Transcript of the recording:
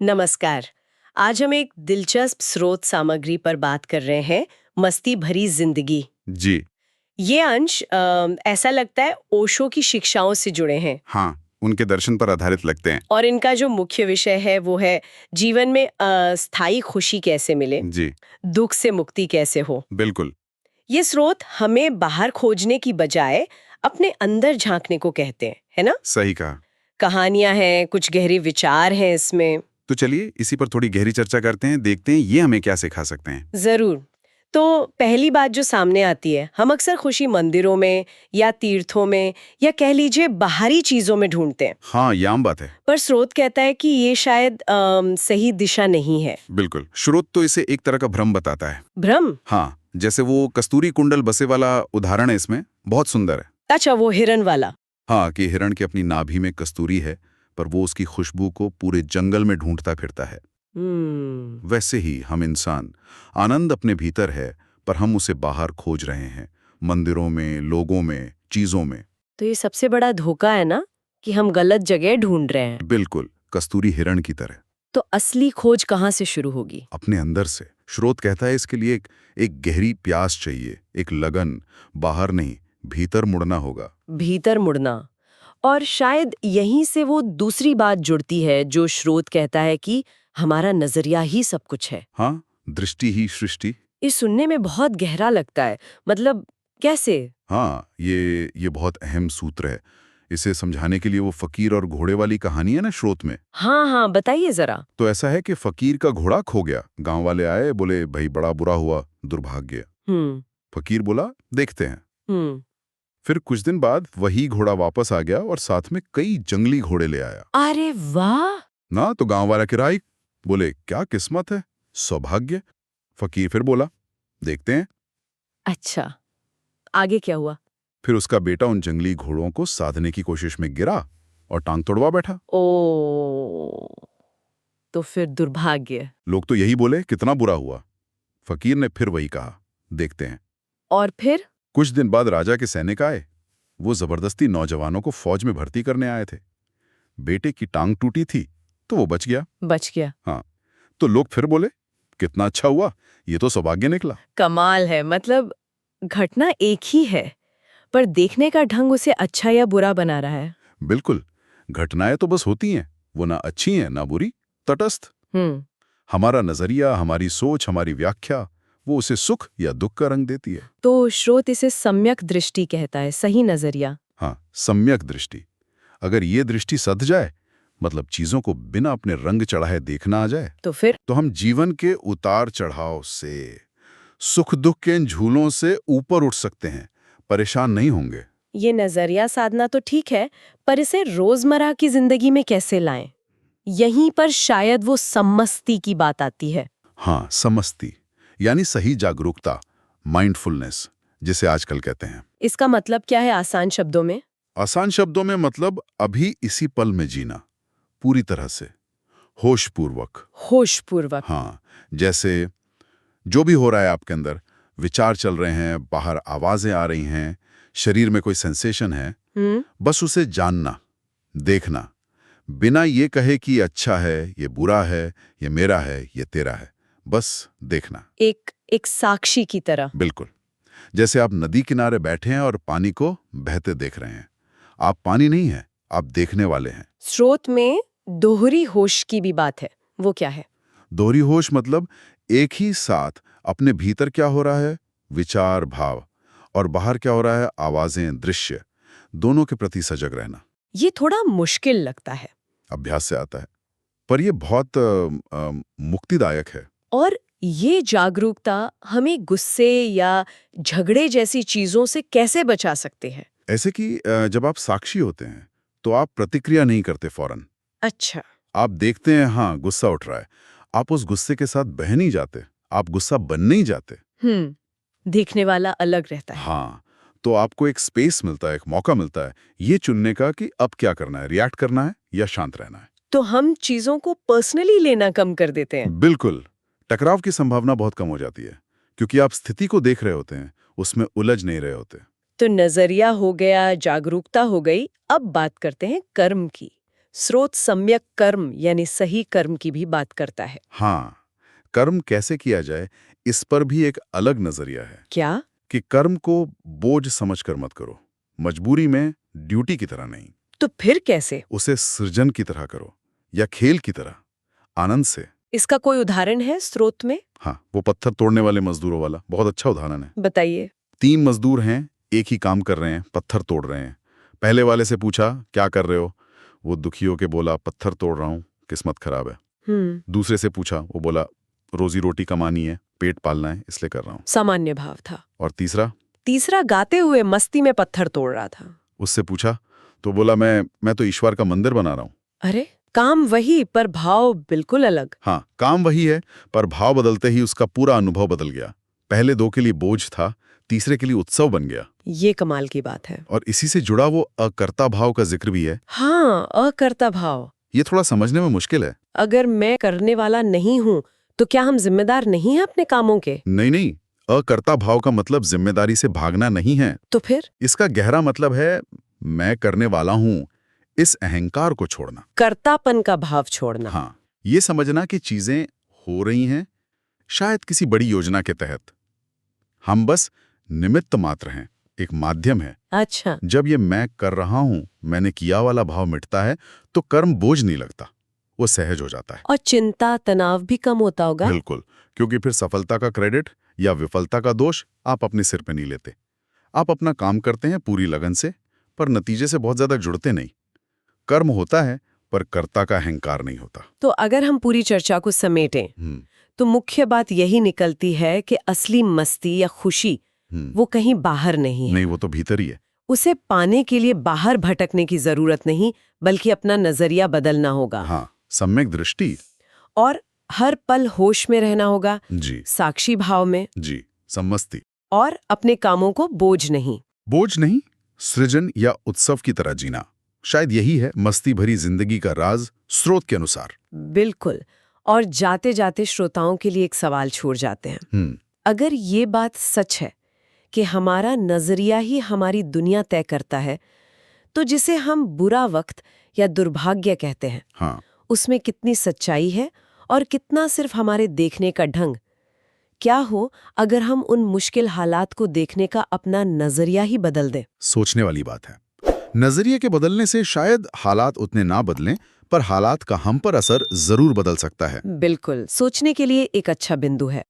नमस्कार। आज हम एक दिलचस्प स्रोत सामग्री पर बात कर रहे हैं, मस्ती भरी जिंदगी। जी। ये अंश ऐसा लगता है ओशो की शिक्षाओं से जुड़े हैं हाँ, उनके दर्शन पर आधारित लगते हैं। और इनका जो मुख्य विषय है वो है जीवन में स्थायी खुशी कैसे मिले, जी, दुख से मुक्ति कैसे हो। बिल्कुल। ये स्रोत हमें बाहर खोजने की बजाय अपने अंदर झांकने को कहते हैं, है ना? सही कहा। कहानियां हैं, कुछ गहरे विचार हैं इसमें। तो चलिए इसी पर थोड़ी गहरी चर्चा करते हैं, देखते हैं ये हमें क्या सिखा सकते हैं। जरूर। तो पहली बात जो सामने आती है, हम अक्सर खुशी मंदिरों में या तीर्थों में या कह लीजिए बाहरी चीजों में ढूंढते हैं। हाँ, ये आम बात है। पर स्रोत कहता है कि ये शायद सही दिशा नहीं है। बिल्कुल। स्रोत तो इसे एक तरह का भ्रम बताता है। भ्रम? हाँ, जैसे वो कस्तूरी कुंडल बसे वाला उदाहरण है इसमें, बहुत सुंदर है। अच्छा, वो हिरन वाला। हाँ, कि हिरण की अपनी नाभि में कस्तूरी है, पर वो उसकी खुशबू को पूरे जंगल में ढूंढता फिरता है। वैसे ही हम इंसान, आनंद अपने भीतर है, पर हम उसे बाहर खोज रहे हैं, मंदिरों में, लोगों में, चीजों में। तो ये सबसे बड़ा धोखा है ना, कि हम गलत जगह ढूंढ रहे हैं। बिल्कुल, कस्तूरी हिरण की तरह। तो असली खोज कहाँ से शुरू होगी? अपने अंदर से। स्रोत कहता है इसके लिए एक गहरी प्यास चाहिए, एक लगन। बाहर नहीं, भीतर मुड़ना होगा। भीतर मुड़ना। और शायद यहीं से वो दूसरी बात जुड़ती है जो स्रोत कहता है कि हमारा नजरिया ही सब कुछ है। हाँ, दृष्टि ही सृष्टि। ये सुनने में बहुत गहरा लगता है। मतलब कैसे? हाँ, ये बहुत अहम सूत्र है। इसे समझाने के लिए वो फकीर और घोड़े वाली कहानी है ना स्रोत में। हाँ हाँ, बताइए जरा। तो ऐसा है कि फकीर का घोड़ा खो गया। गांव वाले आए, बोले भाई बड़ा बुरा हुआ, दुर्भाग्य। हम्म। फकीर बोला देखते हैं। हम्म। फिर कुछ दिन बाद वही घोड़ा वापस आ गया और साथ में कई जंगली घोड़े ले आया। अरे वाह! ना तो गांव वाला किराई, बोले क्या किस्मत है, सौभाग्य। फकीर फिर बोला देखते हैं। अच्छा, आगे क्या हुआ? फिर उसका बेटा उन जंगली घोड़ों को साधने की कोशिश में गिरा और टांग तोड़वा बैठा। ओ, तो फिर दुर्भाग्य। लोग तो यही बोले कितना बुरा हुआ। फकीर ने फिर वही कहा देखते हैं। और फिर? कुछ दिन बाद राजा के सैनिक आए। वो जबरदस्ती नौजवानों को फौज में भर्ती करने आए थे। बेटे की टांग टूटी थी तो वो बच गया। बच गया। हाँ, तो लोग फिर बोले कितना अच्छा हुआ, ये तो सौभाग्य निकला। कमाल है। मतलब घटना एक ही है, पर देखने का ढंग उसे अच्छा या बुरा बना रहा है। बिल्कुल, घटनाएं तो बस होती हैं, वो ना अच्छी हैं ना बुरी, तटस्थ। हम्म। हमारा नजरिया, हमारी सोच, हमारी व्याख्या, वो उसे सुख या दुख का रंग देती है। तो स्रोत इसे सम्यक दृष्टि कहता है, सही नजरिया। हाँ, सम्यक दृष्टि। अगर ये दृष्टि सध जाए, मतलब चीजों को बिना अपने रंग चढ़ाए देखना आ जाए, तो फिर? तो हम जीवन के उतार चढ़ाव से, सुख दुख के इन झूलों से ऊपर उठ सकते हैं, परेशान नहीं होंगे। ये नजरिया साधना तो ठीक है, पर इसे रोजमर्रा की जिंदगी में कैसे लाएं? यहीं पर शायद वो सम्मस्ति की बात आती है। हाँ, समस्ती, यानी सही जागरूकता, माइंडफुलनेस, जिसे आजकल कहते हैं। इसका मतलब क्या है आसान शब्दों में? आसान शब्दों में मतलब अभी इसी पल में जीना, पूरी तरह से, होशपूर्वक। होशपूर्वक। हाँ, जैसे जो भी हो रहा है आपके अंदर, विचार चल रहे हैं, बाहर आवाजें आ रही हैं, शरीर में कोई सेंसेशन है, बस उसे जानना, देखना, बिना ये कहे कि ये अच्छा है, ये बुरा है, ये मेरा है, ये तेरा है, बस देखना। एक एक साक्षी की तरह। बिल्कुल। जैसे आप नदी किनारे बैठे हैं और पानी को बहते देख रहे हैं। आप पानी नहीं हैं, आप देखने वाले हैं। स्रोत में दोहरी होश की भी बात है, वो क्या है? दोहरी होश मतलब एक ही साथ अपने भीतर क्या हो रहा है, विचार, भाव, और बाहर क्या हो रहा है, आवाजें, दृश्य, दोनों के प्रति सजग रहना। ये थोड़ा मुश्किल लगता है। अभ्यास से आता है, पर यह बहुत मुक्तिदायक है। और ये जागरूकता हमें गुस्से या झगड़े जैसी चीजों से कैसे बचा सकते हैं? ऐसे कि जब आप साक्षी होते हैं तो आप प्रतिक्रिया नहीं करते फौरन। अच्छा। आप देखते हैं, हाँ गुस्सा उठ रहा है, आप उस गुस्से के साथ बह नहीं जाते, आप गुस्सा बन नहीं जाते। देखने वाला अलग रहता है। हाँ, तो आपको एक स्पेस मिलता है, एक मौका मिलता है ये चुनने का कि अब क्या करना है, रिएक्ट करना है या शांत रहना है। तो हम चीजों को पर्सनली लेना कम कर देते हैं। बिल्कुल, टकराव की संभावना बहुत कम हो जाती है, क्योंकि आप स्थिति को देख रहे होते हैं, उसमें उलझ नहीं रहे होते। तो नजरिया हो गया, जागरूकता हो गई, अब बात करते हैं कर्म की। स्रोत सम्यक कर्म यानी सही कर्म की भी बात करता है। हाँ, कर्म कैसे किया जाए इस पर भी एक अलग नजरिया है क्या? कि कर्म को बोझ समझकर मत करो, मजबूरी में, ड्यूटी की तरह नहीं। तो फिर कैसे? उसे सृजन की तरह करो या खेल की तरह, आनंद से। इसका कोई उदाहरण है स्रोत में? हाँ, वो पत्थर तोड़ने वाले मजदूरों वाला बहुत अच्छा उदाहरण है। बताइए। 3 मजदूर हैं, एक ही काम कर रहे हैं, पत्थर तोड़ रहे हैं। पहले वाले से पूछा क्या कर रहे हो? वो दुखी होके बोला पत्थर तोड़ रहा हूँ, किस्मत खराब है। दूसरे से पूछा, वो बोला रोजी रोटी कमानी है, पेट पालना है, इसलिए कर रहा हूँ। सामान्य भाव था। और तीसरा गाते हुए मस्ती में पत्थर तोड़ रहा था। उससे पूछा तो बोला मैं तो ईश्वर का मंदिर बना रहा हूँ। अरे, काम वही पर भाव बिल्कुल अलग। हाँ, काम वही है पर भाव बदलते ही उसका पूरा अनुभव बदल गया। पहले 2 के लिए बोझ था, तीसरे के लिए उत्सव बन गया। ये कमाल की बात है। और इसी से जुड़ा वो अकर्ता भाव का जिक्र भी है। हाँ, अकर्ता भाव। ये थोड़ा समझने में मुश्किल है। अगर मैं करने वाला नहीं हूँ तो क्या हम जिम्मेदार नहीं हैं अपने कामों के? नहीं, अकर्ता भाव का मतलब जिम्मेदारी से भागना नहीं है। तो फिर? इसका गहरा मतलब है मैं करने वाला हूँ, इस अहंकार को छोड़ना, कर्तापन का भाव छोड़ना। हाँ, ये समझना कि चीजें हो रही हैं शायद किसी बड़ी योजना के तहत, हम बस निमित्त मात्र हैं, एक माध्यम है। अच्छा। जब ये मैं कर रहा हूं, मैंने किया वाला भाव मिटता है तो कर्म बोझ नहीं लगता, वो सहज हो जाता है। और चिंता तनाव भी कम होता होगा। बिल्कुल, क्योंकि फिर सफलता का क्रेडिट या विफलता का दोष आप अपने सिर पे नहीं लेते। आप अपना काम करते हैं पूरी लगन से, पर नतीजे से बहुत ज्यादा जुड़ते नहीं। कर्म होता है पर कर्ता का अहंकार नहीं होता। तो अगर हम पूरी चर्चा को समेटें तो मुख्य बात यही निकलती है कि असली मस्ती या खुशी वो कहीं बाहर नहीं है। नहीं, वो तो भीतर ही है। उसे पाने के लिए बाहर भटकने की जरूरत नहीं, बल्कि अपना नजरिया बदलना होगा। हाँ, सम्यक दृष्टि। और हर पल होश में रहना होगा। जी। साक्षी भाव में। जी, सम्मस्ति। और अपने कामों को बोझ नहीं, सृजन या उत्सव की तरह जीना। शायद यही है मस्ती भरी जिंदगी का राज, स्रोत के अनुसार। बिल्कुल। और जाते जाते श्रोताओं के लिए एक सवाल छोड़ जाते हैं। अगर ये बात सच है कि हमारा नजरिया ही हमारी दुनिया तय करता है, तो जिसे हम बुरा वक्त या दुर्भाग्य कहते हैं, हाँ, उसमें कितनी सच्चाई है और कितना सिर्फ हमारे देखने का ढंग। क्या हो अगर हम उन मुश्किल हालात को देखने का अपना नजरिया ही बदल दें? सोचने वाली बात है। नजरिए के बदलने से शायद हालात उतने ना बदलें, पर हालात का हम पर असर जरूर बदल सकता है। बिल्कुल, सोचने के लिए एक अच्छा बिंदु है।